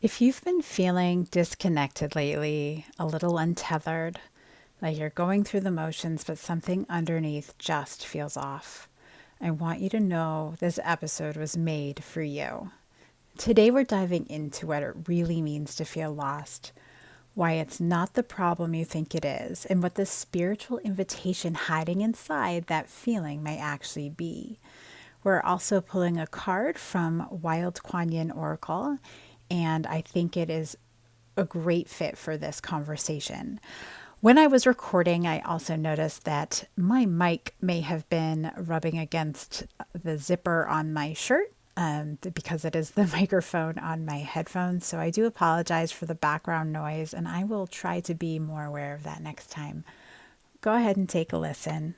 If you've been feeling disconnected lately, a little untethered, like you're going through the motions, but something underneath just feels off, I want you to know this episode was made for you. Today, we're diving into what it really means to feel lost, why it's not the problem you think it is, and what the spiritual invitation hiding inside that feeling may actually be. We're also pulling a card from Wild Kuan Yin Oracle, and I think it is a great fit for this conversation. When I was recording, I also noticed that my mic may have been rubbing against the zipper on my shirt because it is the microphone on my headphones. So I do apologize for the background noise, and I will try to be more aware of that next time. Go ahead and take a listen.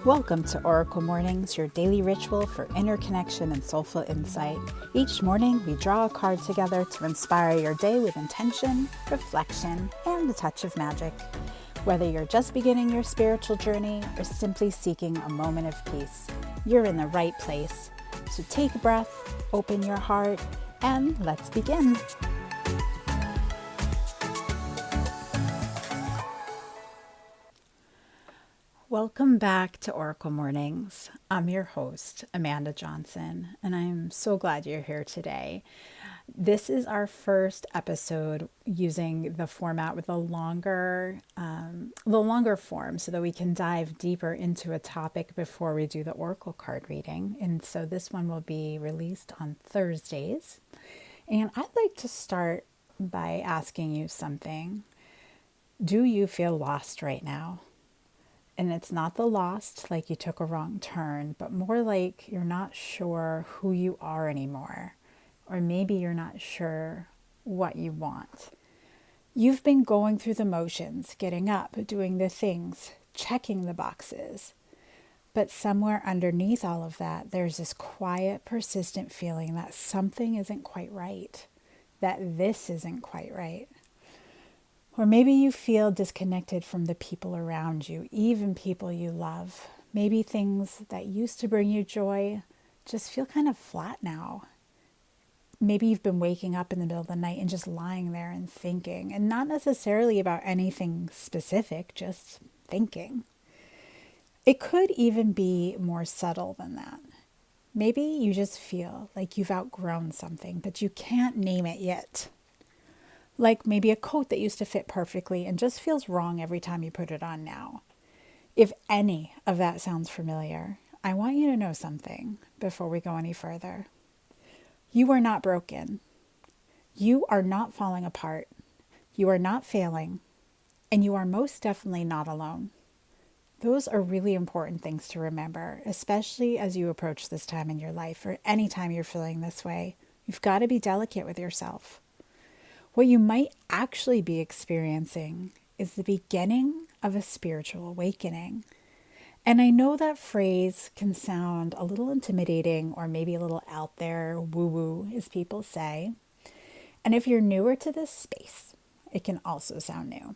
Welcome to Oracle Mornings, your daily ritual for inner connection and soulful insight. Each morning, we draw a card together to inspire your day with intention, reflection, and a touch of magic. Whether you're just beginning your spiritual journey or simply seeking a moment of peace, you're in the right place. So take a breath, open your heart, and let's begin. Welcome back to Oracle Mornings. I'm your host, Amanda Johnson, and I'm so glad you're here today. This is our first episode using the format with the longer form so that we can dive deeper into a topic before we do the Oracle card reading. And so this one will be released on Thursdays. And I'd like to start by asking you something. Do you feel lost right now? And it's not the lost, like you took a wrong turn, but more like you're not sure who you are anymore. Or maybe you're not sure what you want. You've been going through the motions, getting up, doing the things, checking the boxes. But somewhere underneath all of that, there's this quiet, persistent feeling that something isn't quite right, that this isn't quite right. Or maybe you feel disconnected from the people around you, even people you love. Maybe things that used to bring you joy just feel kind of flat now. Maybe you've been waking up in the middle of the night and just lying there and thinking, and not necessarily about anything specific, just thinking. It could even be more subtle than that. Maybe you just feel like you've outgrown something, but you can't name it yet. Like maybe a coat that used to fit perfectly and just feels wrong every time you put it on now. If any of that sounds familiar, I want you to know something before we go any further. You are not broken. You are not falling apart. You are not failing. And you are most definitely not alone. Those are really important things to remember, especially as you approach this time in your life or any time you're feeling this way. You've got to be delicate with yourself. What you might actually be experiencing is the beginning of a spiritual awakening. And I know that phrase can sound a little intimidating or maybe a little out there, woo-woo, as people say. And if you're newer to this space, it can also sound new.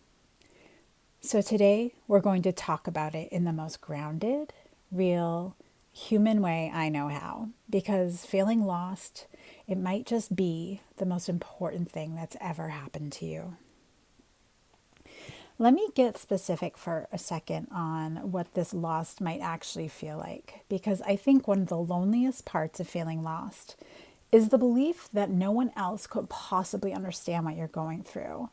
So today, we're going to talk about it in the most grounded, real, human way I know how, because feeling lost, it might just be the most important thing that's ever happened to you. Let me get specific for a second on what this lost might actually feel like, because I think one of the loneliest parts of feeling lost is the belief that no one else could possibly understand what you're going through.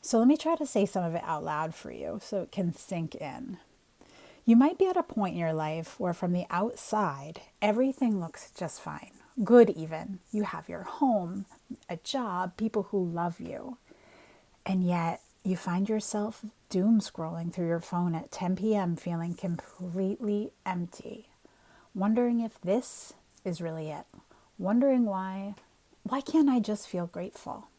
So let me try to say some of it out loud for you so it can sink in. You might be at a point in your life where from the outside, everything looks just fine. Good even. You have your home, a job, people who love you. And yet you find yourself doom scrolling through your phone at 10 p.m. feeling completely empty. Wondering if this is really it. Wondering why can't I just feel grateful?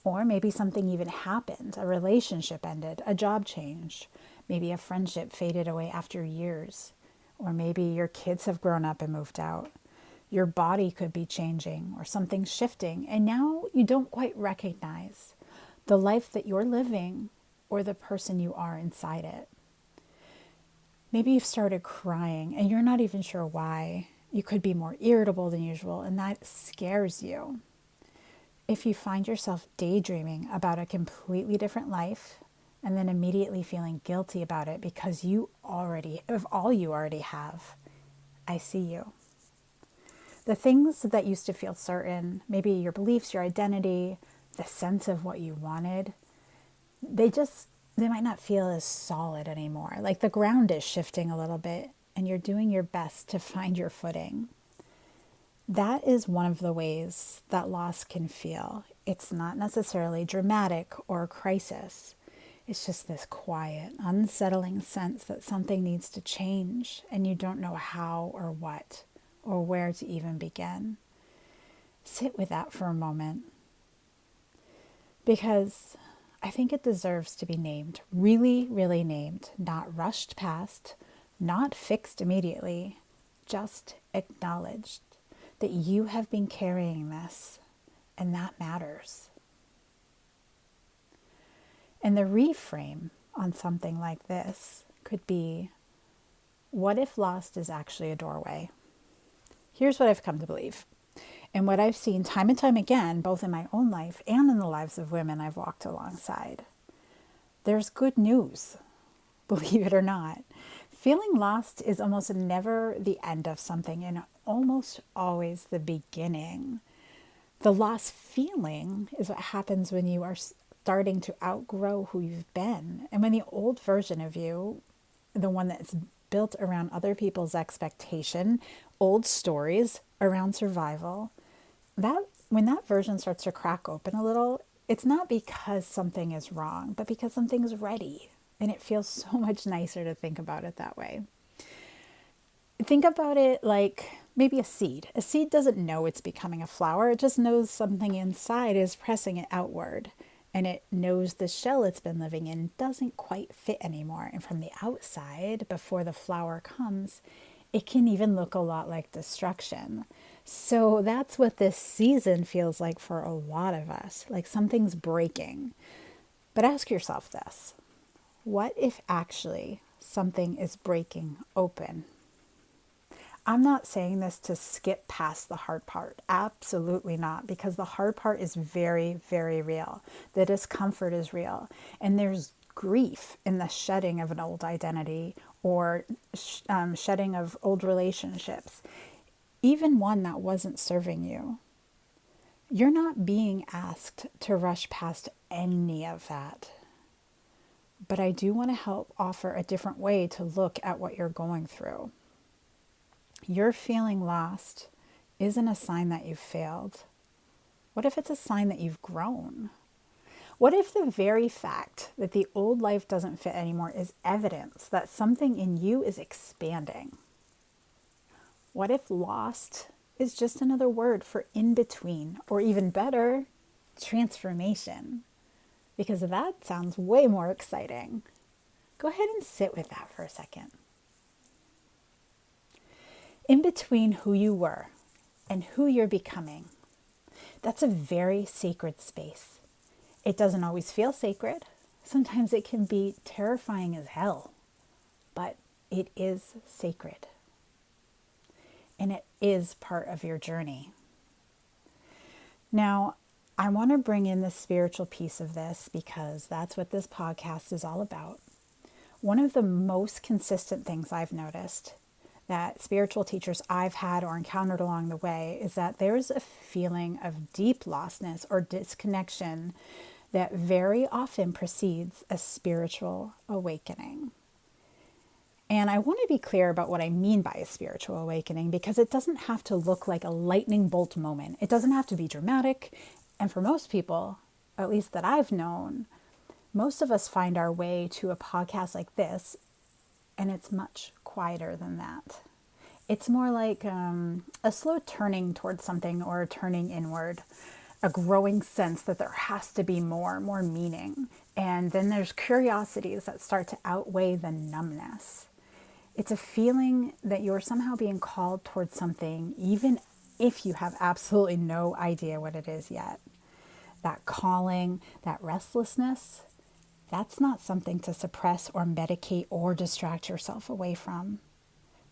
Or maybe something even happened. A relationship ended, a job changed. Maybe a friendship faded away after years. Or maybe your kids have grown up and moved out. Your body could be changing or something shifting. And now you don't quite recognize the life that you're living or the person you are inside it. Maybe you've started crying and you're not even sure why. You could be more irritable than usual, and that scares you. If you find yourself daydreaming about a completely different life and then immediately feeling guilty about it because of all you already have, I see you. The things that used to feel certain, maybe your beliefs, your identity, the sense of what you wanted, they might not feel as solid anymore. Like the ground is shifting a little bit and you're doing your best to find your footing. That is one of the ways that loss can feel. It's not necessarily dramatic or a crisis. It's just this quiet, unsettling sense that something needs to change and you don't know how or what or where to even begin. Sit with that for a moment, because I think it deserves to be named, really, really named, not rushed past, not fixed immediately, just acknowledged that you have been carrying this, and that matters. And the reframe on something like this could be, what if lost is actually a doorway? Here's what I've come to believe, and what I've seen time and time again, both in my own life and in the lives of women I've walked alongside. There's good news, believe it or not. Feeling lost is almost never the end of something and almost always the beginning. The lost feeling is what happens when you are starting to outgrow who you've been. And when the old version of you, the one that's built around other people's expectation, old stories around survival, when that version starts to crack open a little, it's not because something is wrong, but because something's ready. And it feels so much nicer to think about it that way. Think about it like maybe a seed. A seed doesn't know it's becoming a flower. It just knows something inside is pressing it outward. And it knows the shell it's been living in doesn't quite fit anymore. And from the outside, before the flower comes, it can even look a lot like destruction. So that's what this season feels like for a lot of us, like something's breaking. But ask yourself this: what if actually something is breaking open? I'm not saying this to skip past the hard part. Absolutely not, because the hard part is very, very real. The discomfort is real. And there's grief in the shedding of an old identity or shedding of old relationships, even one that wasn't serving you. You're not being asked to rush past any of that. But I do want to help offer a different way to look at what you're going through. Your feeling lost isn't a sign that you've failed. What if it's a sign that you've grown? What if the very fact that the old life doesn't fit anymore is evidence that something in you is expanding? What if lost is just another word for in between, or even better, transformation? Because that sounds way more exciting. Go ahead and sit with that for a second. In between who you were and who you're becoming, that's a very sacred space. It doesn't always feel sacred. Sometimes it can be terrifying as hell, but it is sacred. And it is part of your journey. Now, I want to bring in the spiritual piece of this because that's what this podcast is all about. One of the most consistent things I've noticed that spiritual teachers I've had or encountered along the way is that there's a feeling of deep lostness or disconnection that very often precedes a spiritual awakening. And I want to be clear about what I mean by a spiritual awakening, because it doesn't have to look like a lightning bolt moment. It doesn't have to be dramatic. And for most people, at least that I've known, most of us find our way to a podcast like this, and it's much quieter than that. It's more like a slow turning towards something, or a turning inward, a growing sense that there has to be more meaning. And then there's curiosities that start to outweigh the numbness. It's a feeling that you're somehow being called towards something, even if you have absolutely no idea what it is yet. That calling, that restlessness, That's not something to suppress or medicate or distract yourself away from.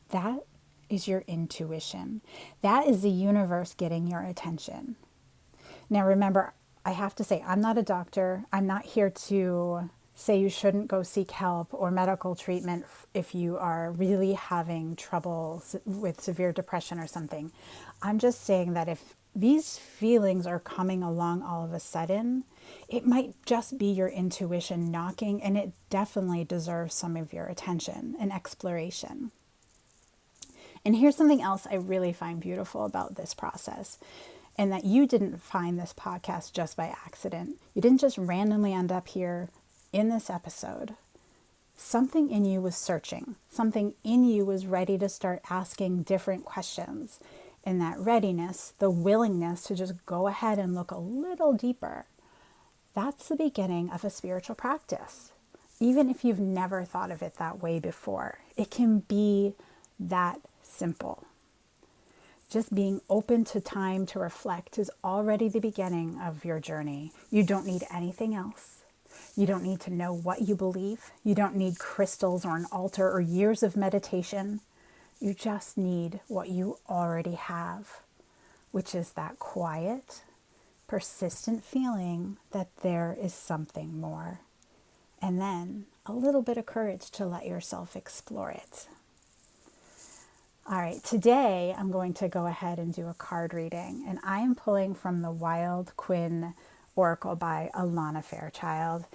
That is your intuition. That is the universe getting your attention. Now remember, I have to say, I'm not a doctor. I'm not here to say you shouldn't go seek help or medical treatment if you are really having trouble with severe depression or something. I'm just saying that if these feelings are coming along all of a sudden, it might just be your intuition knocking, and it definitely deserves some of your attention and exploration. And here's something else I really find beautiful about this process, and that you didn't find this podcast just by accident. You didn't just randomly end up here in this episode. Something in you was searching. Something in you was ready to start asking different questions. And that readiness, the willingness to just go ahead and look a little deeper, that's the beginning of a spiritual practice. Even if you've never thought of it that way before, it can be that simple. Just being open to time to reflect is already the beginning of your journey. You don't need anything else. You don't need to know what you believe. You don't need crystals or an altar or years of meditation. You just need what you already have, which is that quiet, persistent feeling that there is something more. And then a little bit of courage to let yourself explore it. All right, today I'm going to go ahead and do a card reading, and I am pulling from the Wild Quinn Oracle by Alana Fairchild.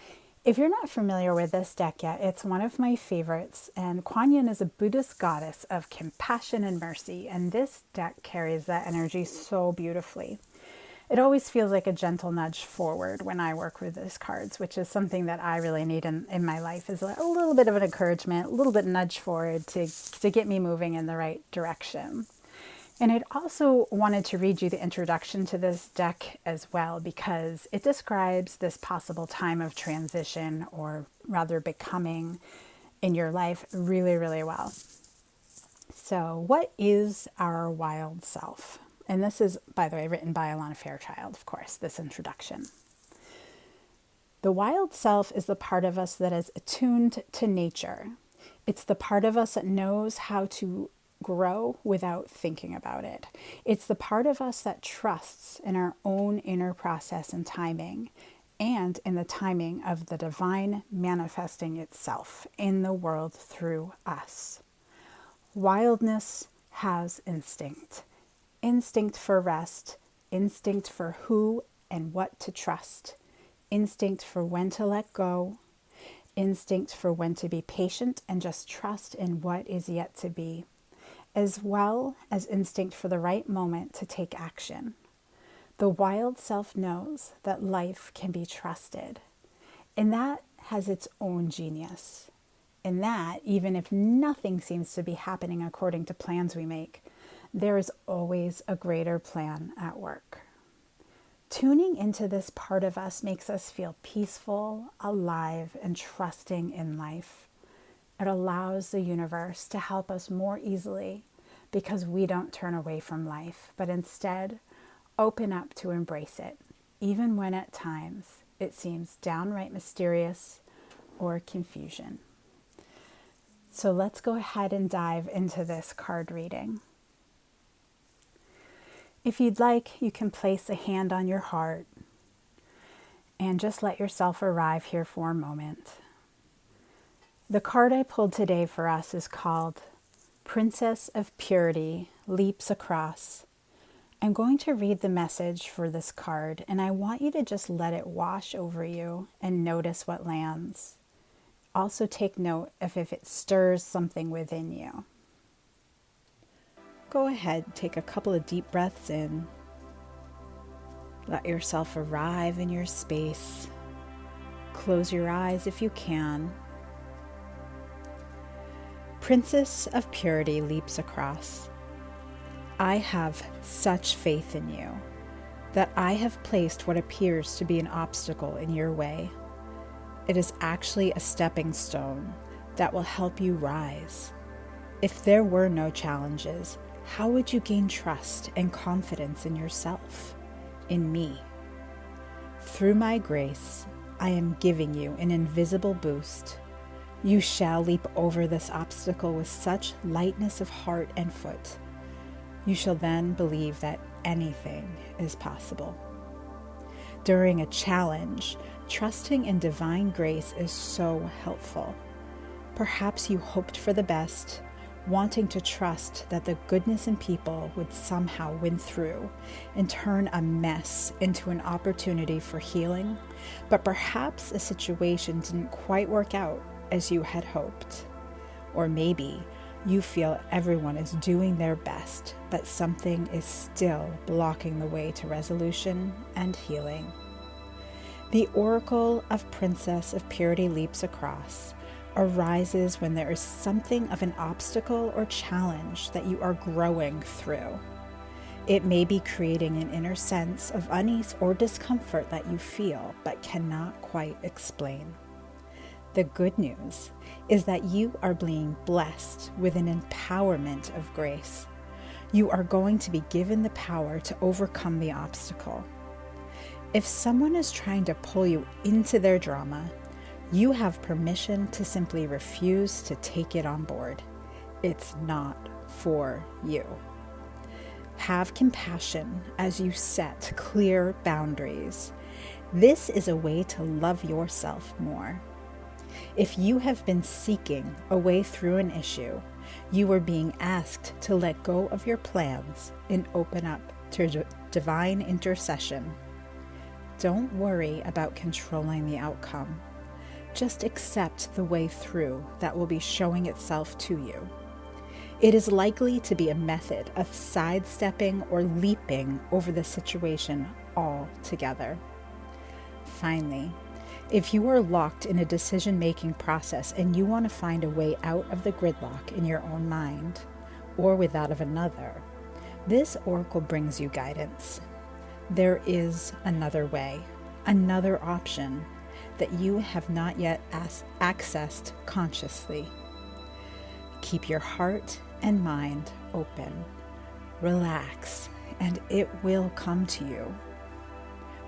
If you're not familiar with this deck yet, it's one of my favorites, and Kuan Yin is a Buddhist goddess of compassion and mercy, and this deck carries that energy so beautifully. It always feels like a gentle nudge forward when I work with these cards, which is something that I really need in my life, is a little bit of an encouragement, a little bit nudge forward to get me moving in the right direction. And I'd also wanted to read you the introduction to this deck as well, because it describes this possible time of transition, or rather becoming, in your life really, really well. So what is our wild self? And this is, by the way, written by Alana Fairchild, of course, this introduction. The wild self is the part of us that is attuned to nature. It's the part of us that knows how to grow without thinking about it. It's the part of us that trusts in our own inner process and timing, and in the timing of the divine manifesting itself in the world through us. Wildness has instinct. Instinct for rest, instinct for who and what to trust, instinct for when to let go, instinct for when to be patient and just trust in what is yet to be, as well as instinct for the right moment to take action. The wild self knows that life can be trusted, and that has its own genius. And that, even if nothing seems to be happening according to plans we make, there is always a greater plan at work. Tuning into this part of us makes us feel peaceful, alive, and trusting in life. It allows the universe to help us more easily because we don't turn away from life, but instead open up to embrace it, even when at times it seems downright mysterious or confusion. So let's go ahead and dive into this card reading. If you'd like, you can place a hand on your heart and just let yourself arrive here for a moment. The card I pulled today for us is called Princess of Purity Leaps Across. I'm going to read the message for this card, and I want you to just let it wash over you and notice what lands. Also take note if it stirs something within you. Go ahead, take a couple of deep breaths in. Let yourself arrive in your space. Close your eyes if you can. Princess of Purity leaps across. I have such faith in you that I have placed what appears to be an obstacle in your way. It is actually a stepping stone that will help you rise. If there were no challenges, how would you gain trust and confidence in yourself, in me? Through my grace, I am giving you an invisible boost. You shall leap over this obstacle with such lightness of heart and foot. You shall then believe that anything is possible. During a challenge, trusting in divine grace is so helpful. Perhaps you hoped for the best, wanting to trust that the goodness in people would somehow win through and turn a mess into an opportunity for healing, but perhaps a situation didn't quite work out as you had hoped. Or maybe you feel everyone is doing their best, but something is still blocking the way to resolution and healing. The oracle of Princess of Purity leaps across arises when there is something of an obstacle or challenge that you are growing through. It may be creating an inner sense of unease or discomfort that you feel but cannot quite explain. The good news is that you are being blessed with an empowerment of grace. You are going to be given the power to overcome the obstacle. If someone is trying to pull you into their drama, you have permission to simply refuse to take it on board. It's not for you. Have compassion as you set clear boundaries. This is a way to love yourself more. If you have been seeking a way through an issue, you are being asked to let go of your plans and open up to divine intercession. Don't worry about controlling the outcome. Just accept the way through that will be showing itself to you. It is likely to be a method of sidestepping or leaping over the situation altogether. Finally, if you are locked in a decision-making process and you want to find a way out of the gridlock in your own mind or with that of another, this oracle brings you guidance. There is another way, another option that you have not yet accessed consciously. Keep your heart and mind open. Relax, and it will come to you.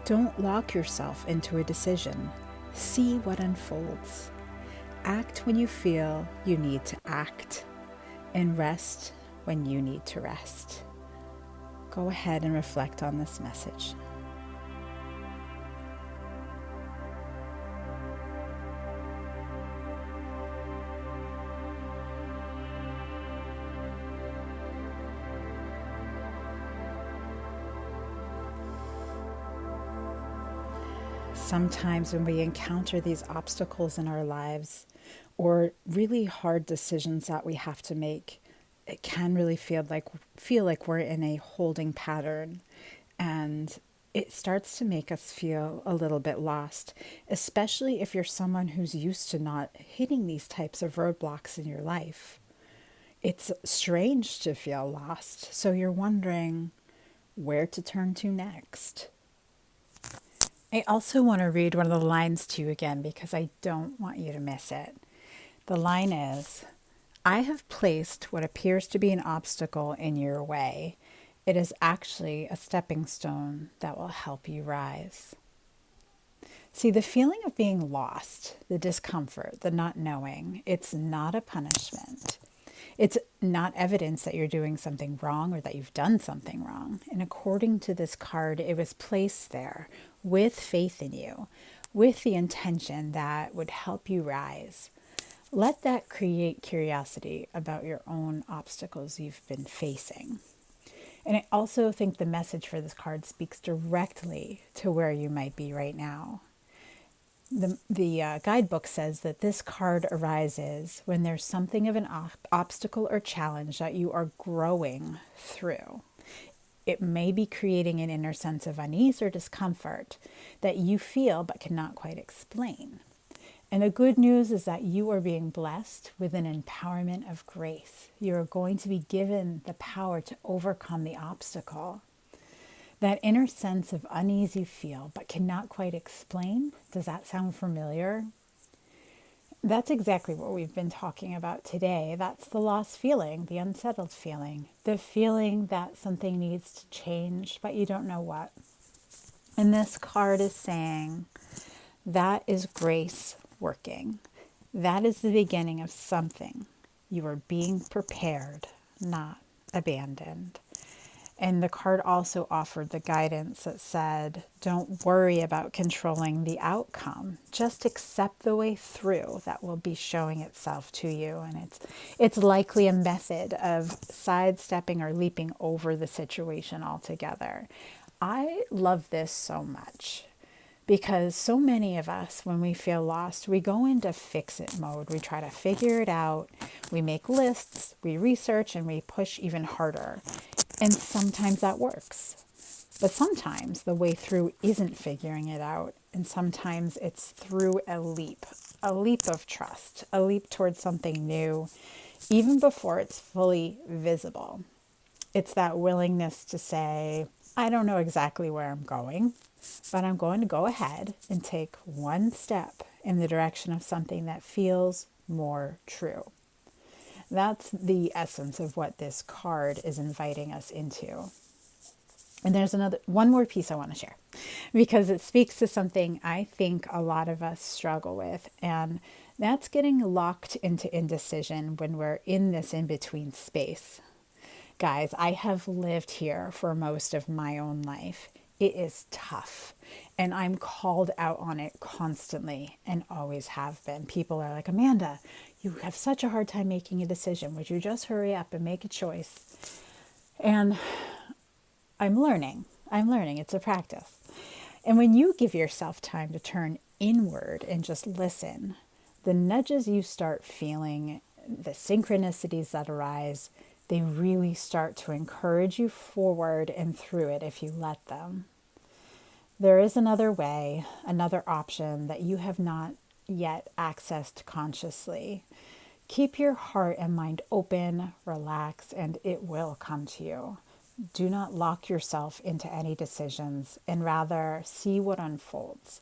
Don't lock yourself into a decision. See what unfolds. Act when you feel you need to act, and rest when you need to rest. Go ahead and reflect on this message. Sometimes when we encounter these obstacles in our lives or really hard decisions that we have to make, it can really feel like we're in a holding pattern, and it starts to make us feel a little bit lost, especially if you're someone who's used to not hitting these types of roadblocks in your life. It's strange to feel lost, so you're wondering where to turn to next. I also want to read one of the lines to you again because I don't want you to miss it. The line is, I have placed what appears to be an obstacle in your way. It is actually a stepping stone that will help you rise. See, the feeling of being lost, the discomfort, the not knowing, it's not a punishment. It's not evidence that you're doing something wrong or that you've done something wrong. And according to this card, it was placed there with faith in you, with the intention that would help you rise. Let that create curiosity about your own obstacles you've been facing. And I also think the message for this card speaks directly to where you might be right now. The guidebook says that this card arises when there's something of an obstacle or challenge that you are growing through. It may be creating an inner sense of unease or discomfort that you feel but cannot quite explain. And the good news is that you are being blessed with an empowerment of grace. You are going to be given the power to overcome the obstacle. That inner sense of unease you feel but cannot quite explain, does that sound familiar? That's exactly what we've been talking about today. That's the lost feeling, the unsettled feeling, the feeling that something needs to change, but you don't know what. And this card is saying That is grace working. That is the beginning of something. You are being prepared, not abandoned. And the card also offered the guidance that said, don't worry about controlling the outcome. Just accept the way through that will be showing itself to you. And it's likely a method of sidestepping or leaping over the situation altogether. I love this so much. Because so many of us, when we feel lost, we go into fix-it mode. We try to figure it out. We make lists, we research, and we push even harder. And sometimes that works. But sometimes the way through isn't figuring it out. And sometimes it's through a leap of trust, a leap towards something new, even before it's fully visible. It's that willingness to say, I don't know exactly where I'm going, but I'm going to go ahead and take one step in the direction of something that feels more true. That's the essence of what this card is inviting us into. And there's one more piece I want to share because it speaks to something I think a lot of us struggle with. And that's getting locked into indecision when we're in this in-between space. Guys, I have lived here for most of my own life. It is tough, and I'm called out on it constantly and always have been. People are like, Amanda, you have such a hard time making a decision. Would you just hurry up and make a choice? And I'm learning. It's a practice. And when you give yourself time to turn inward and just listen, the nudges you start feeling, the synchronicities that arise, they really start to encourage you forward and through it if you let them. There is another way, another option that you have not yet accessed consciously. Keep your heart and mind open, relax, and it will come to you. Do not lock yourself into any decisions and rather see what unfolds.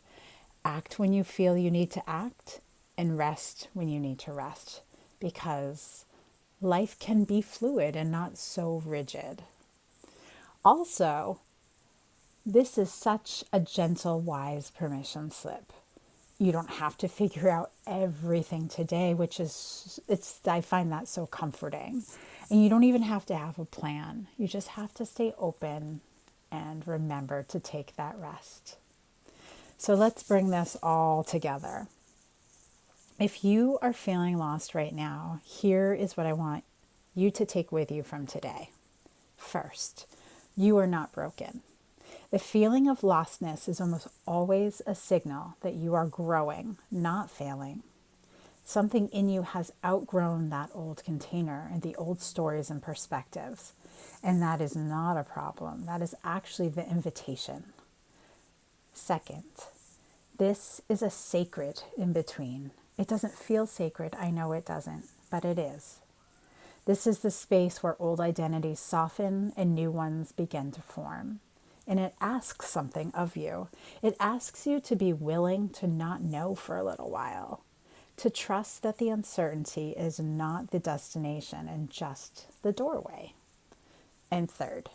Act when you feel you need to act and rest when you need to rest, because life can be fluid and not so rigid. Also, this is such a gentle, wise permission slip. You don't have to figure out everything today, I find that so comforting. And you don't even have to have a plan. You just have to stay open and remember to take that rest. So let's bring this all together. If you are feeling lost right now, here is what I want you to take with you from today. First, you are not broken. The feeling of lostness is almost always a signal that you are growing, not failing. Something in you has outgrown that old container and the old stories and perspectives. And that is not a problem. That is actually the invitation. Second, this is a sacred in between. It doesn't feel sacred. I know it doesn't, but it is. This is the space where old identities soften and new ones begin to form. And it asks something of you. It asks you to be willing to not know for a little while, to trust that the uncertainty is not the destination and just the doorway. And third,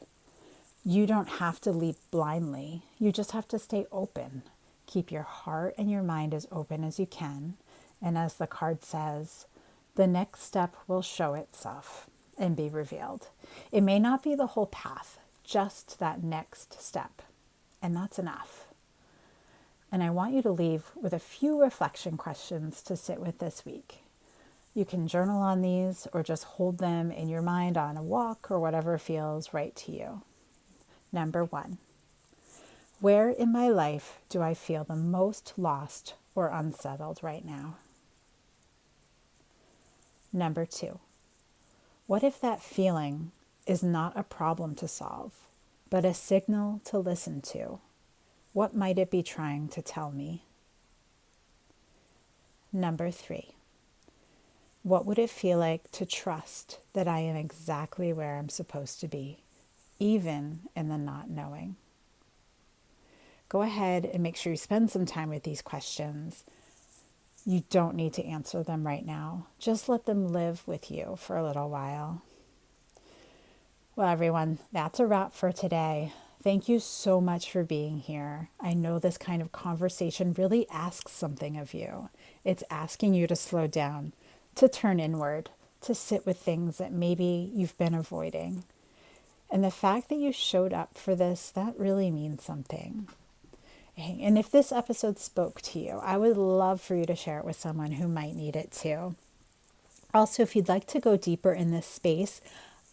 you don't have to leap blindly. You just have to stay open. Keep your heart and your mind as open as you can. And as the card says, the next step will show itself and be revealed. It may not be the whole path, just that next step. And that's enough. And I want you to leave with a few reflection questions to sit with this week. You can journal on these or just hold them in your mind on a walk or whatever feels right to you. Number 1, where in my life do I feel the most lost or unsettled right now? Number 2, what if that feeling is not a problem to solve, but a signal to listen to? What might it be trying to tell me? Number 3, what would it feel like to trust that I am exactly where I'm supposed to be, even in the not knowing? Go ahead and make sure you spend some time with these questions. You don't need to answer them right now. Just let them live with you for a little while. Well, everyone, that's a wrap for today. Thank you so much for being here. I know this kind of conversation really asks something of you. It's asking you to slow down, to turn inward, to sit with things that maybe you've been avoiding. And the fact that you showed up for this, that really means something. And if this episode spoke to you, I would love for you to share it with someone who might need it too. Also, if you'd like to go deeper in this space,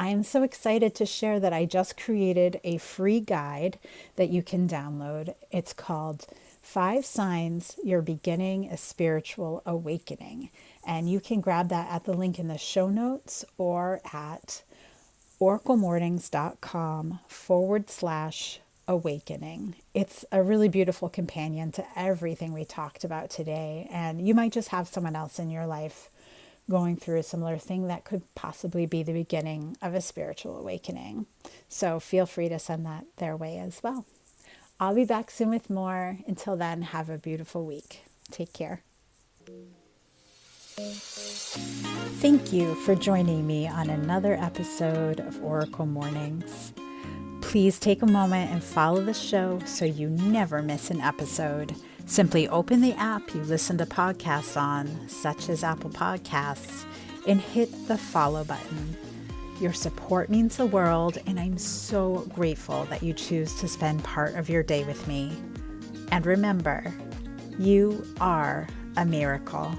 I am so excited to share that I just created a free guide that you can download. It's called 5 Signs You're Beginning a Spiritual Awakening. And you can grab that at the link in the show notes or at oraclemornings.com/awakening. It's a really beautiful companion to everything we talked about today. And you might just have someone else in your life going through a similar thing that could possibly be the beginning of a spiritual awakening. So feel free to send that their way as well. I'll be back soon with more. Until then, have a beautiful week. Take care. Thank you for joining me on another episode of Oracle Mornings. Please take a moment and follow the show so you never miss an episode. Simply open the app you listen to podcasts on, such as Apple Podcasts, and hit the follow button. Your support means the world, and I'm so grateful that you choose to spend part of your day with me. And remember, you are a miracle.